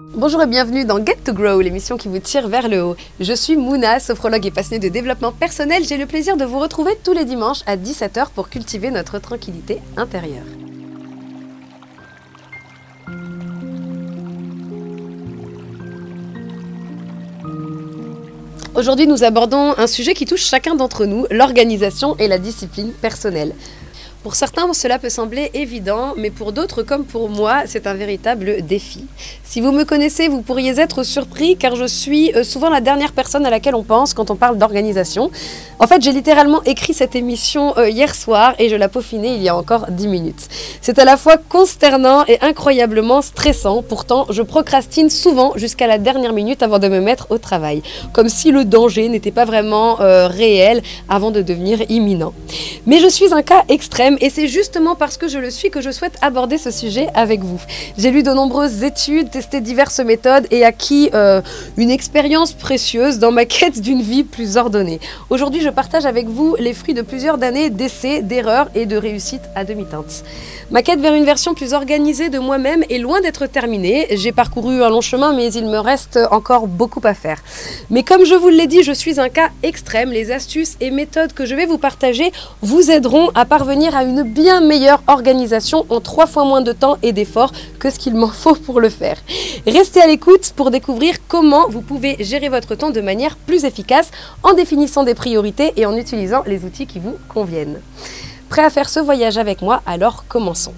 Bonjour et bienvenue dans Get to Grow, l'émission qui vous tire vers le haut. Je suis Mouna, sophrologue et passionnée de développement personnel. J'ai le plaisir de vous retrouver tous les dimanches à 17 h pour cultiver notre tranquillité intérieure. Aujourd'hui, nous abordons un sujet qui touche chacun d'entre nous, l'organisation et la discipline personnelle. Pour certains, cela peut sembler évident, mais pour d'autres, comme pour moi, c'est un véritable défi. Si vous me connaissez, vous pourriez être surpris, car je suis souvent la dernière personne à laquelle on pense quand on parle d'organisation. En fait, j'ai littéralement écrit cette émission hier soir et je l'ai peaufinée il y a encore 10 minutes. C'est à la fois consternant et incroyablement stressant. Pourtant, je procrastine souvent jusqu'à la dernière minute avant de me mettre au travail, comme si le danger n'était pas vraiment réel avant de devenir imminent. Mais je suis un cas extrême. Et c'est justement parce que je le suis que je souhaite aborder ce sujet avec vous. J'ai lu de nombreuses études, testé diverses méthodes et acquis une expérience précieuse dans ma quête d'une vie plus ordonnée. Aujourd'hui, je partage avec vous les fruits de plusieurs années d'essais, d'erreurs et de réussites à demi-teinte. Ma quête vers une version plus organisée de moi-même est loin d'être terminée. J'ai parcouru un long chemin, mais il me reste encore beaucoup à faire. Mais comme je vous l'ai dit, je suis un cas extrême. Les astuces et méthodes que je vais vous partager vous aideront à parvenir à une bien meilleure organisation en 3 fois moins de temps et d'efforts que ce qu'il m'en faut pour le faire. Restez à l'écoute pour découvrir comment vous pouvez gérer votre temps de manière plus efficace en définissant des priorités et en utilisant les outils qui vous conviennent. Prêt à faire ce voyage avec moi? Alors commençons.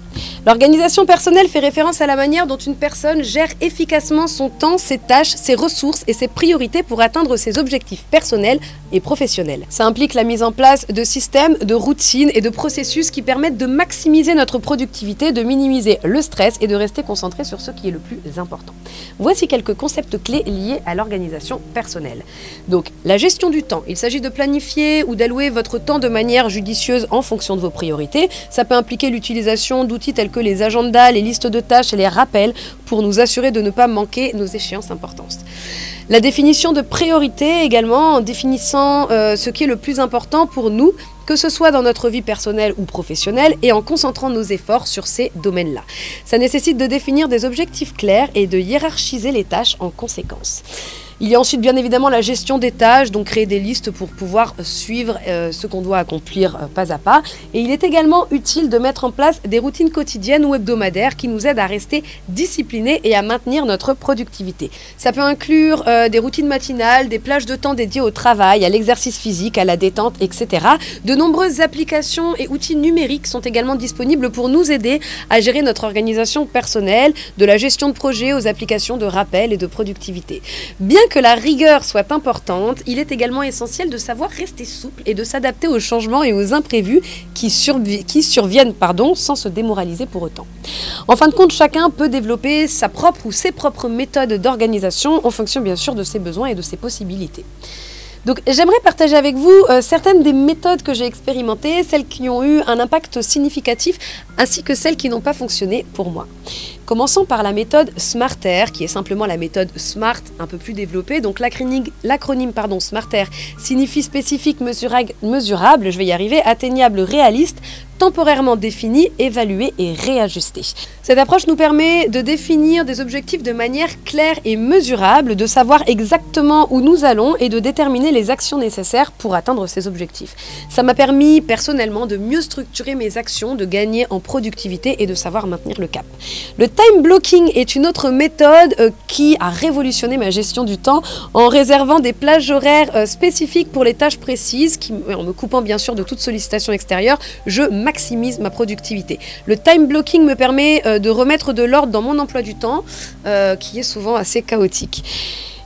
L'organisation personnelle fait référence à la manière dont une personne gère efficacement son temps, ses tâches, ses ressources et ses priorités pour atteindre ses objectifs personnels et professionnels. Ça implique la mise en place de systèmes, de routines et de processus qui permettent de maximiser notre productivité, de minimiser le stress et de rester concentré sur ce qui est le plus important. Voici quelques concepts clés liés à l'organisation personnelle. Donc, la gestion du temps. Il s'agit de planifier ou d'allouer votre temps de manière judicieuse en fonction de vos priorités. Ça peut impliquer l'utilisation d'outils tels que les agendas, les listes de tâches et les rappels pour nous assurer de ne pas manquer nos échéances importantes. La définition de priorité également, en définissant ce qui est le plus important pour nous, que ce soit dans notre vie personnelle ou professionnelle, et en concentrant nos efforts sur ces domaines-là. Ça nécessite de définir des objectifs clairs et de hiérarchiser les tâches en conséquence. Il y a ensuite bien évidemment la gestion des tâches, donc créer des listes pour pouvoir suivre ce qu'on doit accomplir pas à pas. Et il est également utile de mettre en place des routines quotidiennes ou hebdomadaires qui nous aident à rester disciplinés et à maintenir notre productivité. Ça peut inclure des routines matinales, des plages de temps dédiées au travail, à l'exercice physique, à la détente, etc. De nombreuses applications et outils numériques sont également disponibles pour nous aider à gérer notre organisation personnelle, de la gestion de projets aux applications de rappel et de productivité. Bien que la rigueur soit importante, il est également essentiel de savoir rester souple et de s'adapter aux changements et aux imprévus qui surviennent sans se démoraliser pour autant. En fin de compte, chacun peut développer sa propre ou ses propres méthodes d'organisation en fonction bien sûr de ses besoins et de ses possibilités. Donc j'aimerais partager avec vous certaines des méthodes que j'ai expérimentées, celles qui ont eu un impact significatif ainsi que celles qui n'ont pas fonctionné pour moi. Commençons par la méthode SMART-R, qui est simplement la méthode SMART un peu plus développée. Donc l'acronyme SMART-R signifie spécifique, mesurable, je vais y arriver, atteignable, réaliste, temporairement défini, évalué et réajusté. Cette approche nous permet de définir des objectifs de manière claire et mesurable, de savoir exactement où nous allons et de déterminer les actions nécessaires pour atteindre ces objectifs. Ça m'a permis personnellement de mieux structurer mes actions, de gagner en productivité et de savoir maintenir le cap. Le time blocking est une autre méthode qui a révolutionné ma gestion du temps en réservant des plages horaires spécifiques pour les tâches précises, en me coupant bien sûr de toute sollicitation extérieure, je maximise ma productivité. Le time blocking me permet de remettre de l'ordre dans mon emploi du temps, qui est souvent assez chaotique.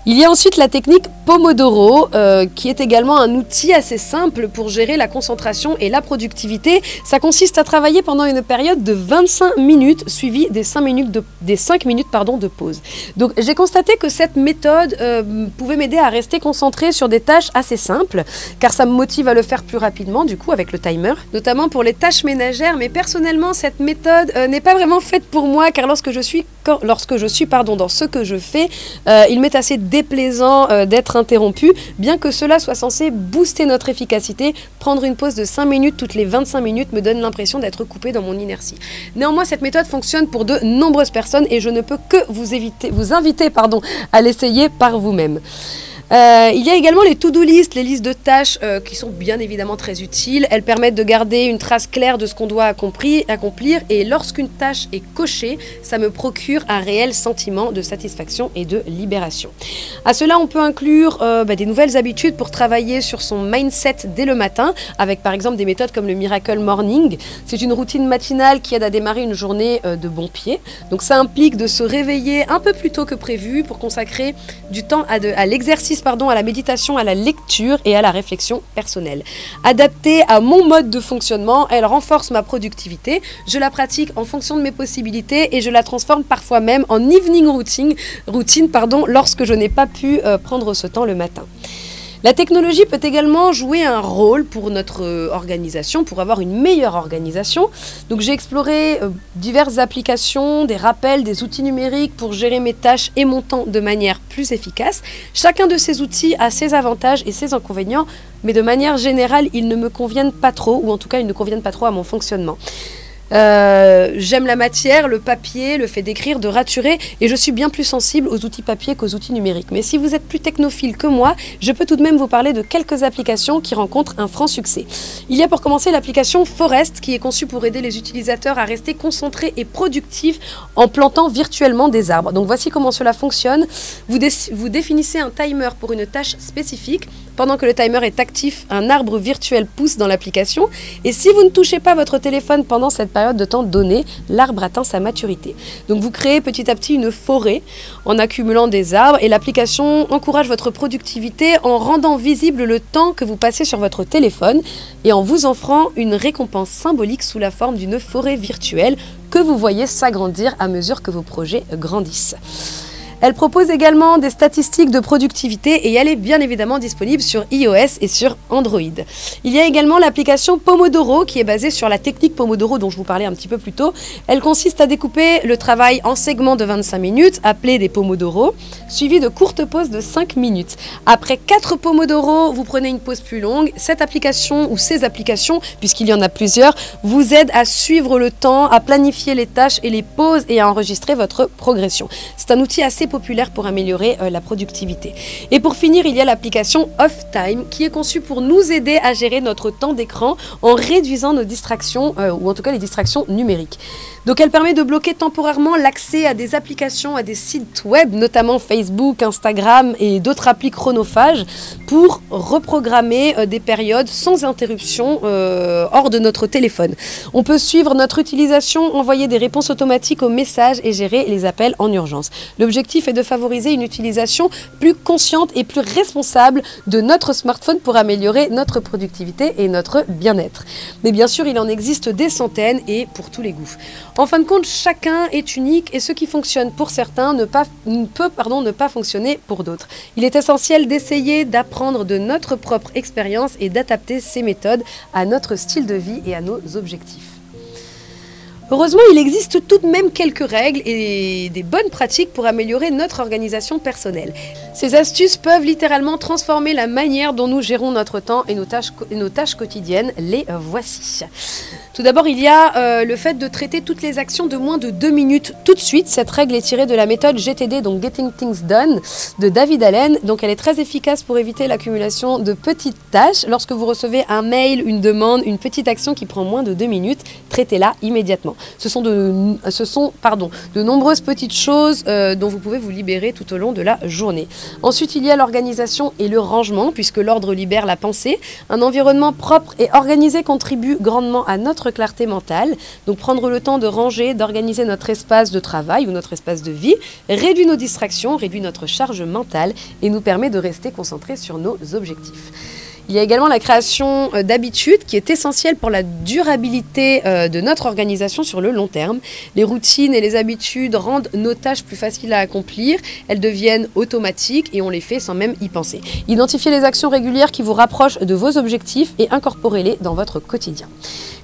Il y a ensuite la technique Pomodoro, qui est également un outil assez simple pour gérer la concentration et la productivité. Ça consiste à travailler pendant une période de 25 minutes, suivie des 5 minutes de pause. Donc j'ai constaté que cette méthode pouvait m'aider à rester concentrée sur des tâches assez simples, car ça me motive à le faire plus rapidement, du coup, avec le timer, notamment pour les tâches ménagères. Mais personnellement, cette méthode n'est pas vraiment faite pour moi, car lorsque je suis dans ce que je fais, il m'est assez déplaisant d'être interrompu, bien que cela soit censé booster notre efficacité. Prendre une pause de 5 minutes toutes les 25 minutes me donne l'impression d'être coupé dans mon inertie. Néanmoins, cette méthode fonctionne pour de nombreuses personnes et je ne peux que vous inviter à l'essayer par vous-même. Il y a également les to-do list, les listes de tâches qui sont bien évidemment très utiles. Elles permettent de garder une trace claire de ce qu'on doit accomplir et lorsqu'une tâche est cochée, ça me procure un réel sentiment de satisfaction et de libération. À cela, on peut inclure des nouvelles habitudes pour travailler sur son mindset dès le matin avec par exemple des méthodes comme le Miracle Morning. C'est une routine matinale qui aide à démarrer une journée de bon pied. Donc ça implique de se réveiller un peu plus tôt que prévu pour consacrer du temps à l'exercice, à la méditation, à la lecture et à la réflexion personnelle. Adaptée à mon mode de fonctionnement, elle renforce ma productivité. Je la pratique en fonction de mes possibilités et je la transforme parfois même en evening routine lorsque je n'ai pas pu prendre ce temps le matin. La technologie peut également jouer un rôle pour notre organisation, pour avoir une meilleure organisation. Donc j'ai exploré diverses applications, des rappels, des outils numériques pour gérer mes tâches et mon temps de manière plus efficace. Chacun de ces outils a ses avantages et ses inconvénients, mais de manière générale, ils ne me conviennent pas trop, ou en tout cas, ils ne conviennent pas trop à mon fonctionnement. J'aime la matière, le papier, le fait d'écrire, de raturer et je suis bien plus sensible aux outils papier qu'aux outils numériques. Mais si vous êtes plus technophile que moi, je peux tout de même vous parler de quelques applications qui rencontrent un franc succès. Il y a pour commencer l'application Forest qui est conçue pour aider les utilisateurs à rester concentrés et productifs en plantant virtuellement des arbres. Donc voici comment cela fonctionne. Vous définissez un timer pour une tâche spécifique. Pendant que le timer est actif, un arbre virtuel pousse dans l'application. Et si vous ne touchez pas votre téléphone pendant cette période de temps donnée, l'arbre atteint sa maturité. Donc vous créez petit à petit une forêt en accumulant des arbres et l'application encourage votre productivité en rendant visible le temps que vous passez sur votre téléphone et en vous offrant une récompense symbolique sous la forme d'une forêt virtuelle que vous voyez s'agrandir à mesure que vos projets grandissent. Elle propose également des statistiques de productivité et elle est bien évidemment disponible sur iOS et sur Android. Il y a également l'application Pomodoro qui est basée sur la technique Pomodoro dont je vous parlais un petit peu plus tôt. Elle consiste à découper le travail en segments de 25 minutes, appelés des Pomodoro, suivis de courtes pauses de 5 minutes. Après 4 Pomodoro, vous prenez une pause plus longue. Cette application ou ces applications, puisqu'il y en a plusieurs, vous aident à suivre le temps, à planifier les tâches et les pauses et à enregistrer votre progression. C'est un outil assez populaire pour améliorer la productivité. Et pour finir, il y a l'application Off Time qui est conçue pour nous aider à gérer notre temps d'écran en réduisant nos distractions ou en tout cas les distractions numériques. Donc elle permet de bloquer temporairement l'accès à des applications, à des sites web, notamment Facebook, Instagram et d'autres applis chronophages pour reprogrammer des périodes sans interruption hors de notre téléphone. On peut suivre notre utilisation, envoyer des réponses automatiques aux messages et gérer les appels en urgence. L'objectif est de favoriser une utilisation plus consciente et plus responsable de notre smartphone pour améliorer notre productivité et notre bien-être. Mais bien sûr, il en existe des centaines et pour tous les goûts. En fin de compte, chacun est unique et ce qui fonctionne pour certains ne peut pas fonctionner pour d'autres. Il est essentiel d'essayer d'apprendre de notre propre expérience et d'adapter ces méthodes à notre style de vie et à nos objectifs. Heureusement, il existe tout de même quelques règles et des bonnes pratiques pour améliorer notre organisation personnelle. Ces astuces peuvent littéralement transformer la manière dont nous gérons notre temps et nos tâches quotidiennes. Les voici. Tout d'abord, il y a le fait de traiter toutes les actions de moins de 2 minutes tout de suite. Cette règle est tirée de la méthode GTD, donc Getting Things Done, de David Allen. Donc elle est très efficace pour éviter l'accumulation de petites tâches. Lorsque vous recevez un mail, une demande, une petite action qui prend moins de 2 minutes, traitez-la immédiatement. Ce sont de nombreuses petites choses dont vous pouvez vous libérer tout au long de la journée. Ensuite, il y a l'organisation et le rangement, puisque l'ordre libère la pensée. Un environnement propre et organisé contribue grandement à notre clarté mentale. Donc prendre le temps de ranger, d'organiser notre espace de travail ou notre espace de vie, réduit nos distractions, réduit notre charge mentale et nous permet de rester concentrés sur nos objectifs. Il y a également la création d'habitudes qui est essentielle pour la durabilité de notre organisation sur le long terme. Les routines et les habitudes rendent nos tâches plus faciles à accomplir. Elles deviennent automatiques et on les fait sans même y penser. Identifiez les actions régulières qui vous rapprochent de vos objectifs et incorporez-les dans votre quotidien.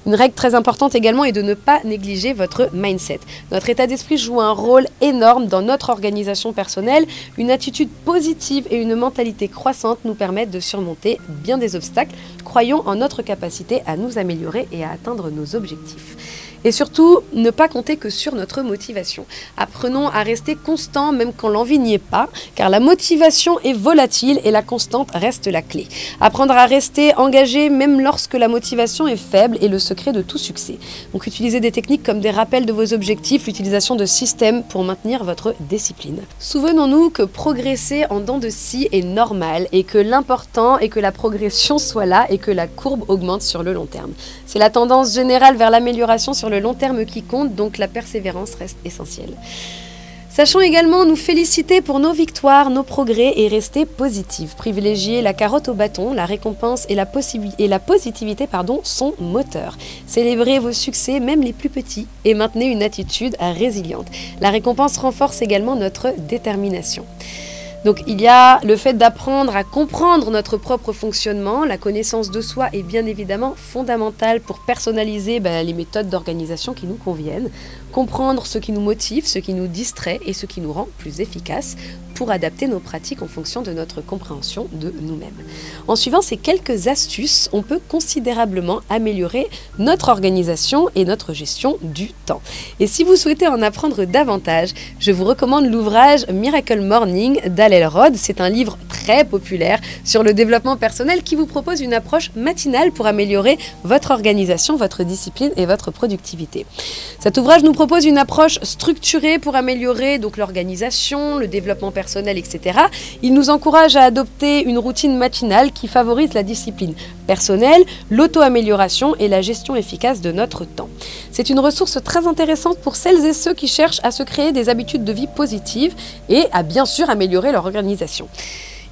Une règle très importante également est de ne pas négliger votre mindset. Notre état d'esprit joue un rôle énorme dans notre organisation personnelle. Une attitude positive et une mentalité croissante nous permettent de surmonter bien des obstacles. Croyons en notre capacité à nous améliorer et à atteindre nos objectifs. Et surtout, ne pas compter que sur notre motivation. Apprenons à rester constant même quand l'envie n'y est pas, car la motivation est volatile et la constante reste la clé. Apprendre à rester engagé même lorsque la motivation est faible est le secret de tout succès. Donc utilisez des techniques comme des rappels de vos objectifs, l'utilisation de systèmes pour maintenir votre discipline. Souvenons-nous que progresser en dents de scie est normal et que l'important est que la progression soit là et que la courbe augmente sur le long terme. C'est la tendance générale vers l'amélioration sur le long terme qui compte, donc la persévérance reste essentielle. Sachons également nous féliciter pour nos victoires, nos progrès et rester positifs. Privilégier la carotte au bâton, la récompense et la positivité sont moteurs. Célébrez vos succès, même les plus petits, et maintenez une attitude résiliente. La récompense renforce également notre détermination. Donc il y a le fait d'apprendre à comprendre notre propre fonctionnement. La connaissance de soi est bien évidemment fondamentale pour personnaliser les méthodes d'organisation qui nous conviennent. Comprendre ce qui nous motive, ce qui nous distrait et ce qui nous rend plus efficaces pour adapter nos pratiques en fonction de notre compréhension de nous-mêmes. En suivant ces quelques astuces, on peut considérablement améliorer notre organisation et notre gestion du temps. Et si vous souhaitez en apprendre davantage, je vous recommande l'ouvrage Miracle Morning d'Hallel Rhodes. C'est un livre très populaire sur le développement personnel qui vous propose une approche matinale pour améliorer votre organisation, votre discipline et votre productivité. Cet ouvrage nous propose une approche structurée pour améliorer donc l'organisation, le développement personnel, etc. Il nous encourage à adopter une routine matinale qui favorise la discipline personnelle, l'auto-amélioration et la gestion efficace de notre temps. C'est une ressource très intéressante pour celles et ceux qui cherchent à se créer des habitudes de vie positives et à bien sûr améliorer leur organisation.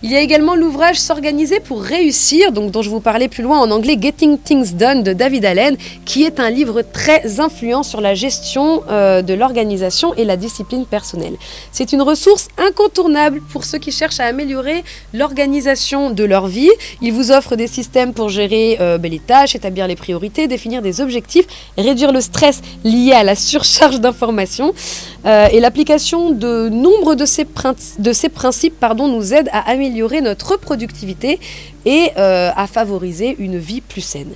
Il y a également l'ouvrage S'organiser pour réussir, dont je vous parlais plus loin en anglais, Getting Things Done de David Allen, qui est un livre très influent sur la gestion de l'organisation et la discipline personnelle. C'est une ressource incontournable pour ceux qui cherchent à améliorer l'organisation de leur vie. Il vous offre des systèmes pour gérer les tâches, établir les priorités, définir des objectifs, réduire le stress lié à la surcharge d'informations. Et l'application de nombre de ces principes nous aide à améliorer notre productivité et à favoriser une vie plus saine.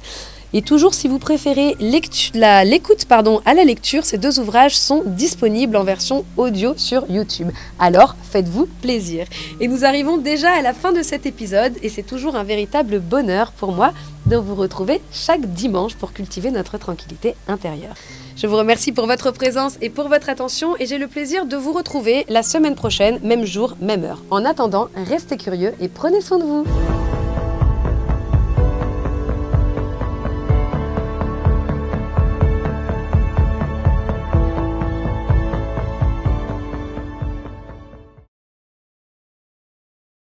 Et toujours, si vous préférez l'écoute à la lecture, ces deux ouvrages sont disponibles en version audio sur YouTube. Alors, faites-vous plaisir. Et nous arrivons déjà à la fin de cet épisode et c'est toujours un véritable bonheur pour moi de vous retrouver chaque dimanche pour cultiver notre tranquillité intérieure. Je vous remercie pour votre présence et pour votre attention et j'ai le plaisir de vous retrouver la semaine prochaine, même jour, même heure. En attendant, restez curieux et prenez soin de vous.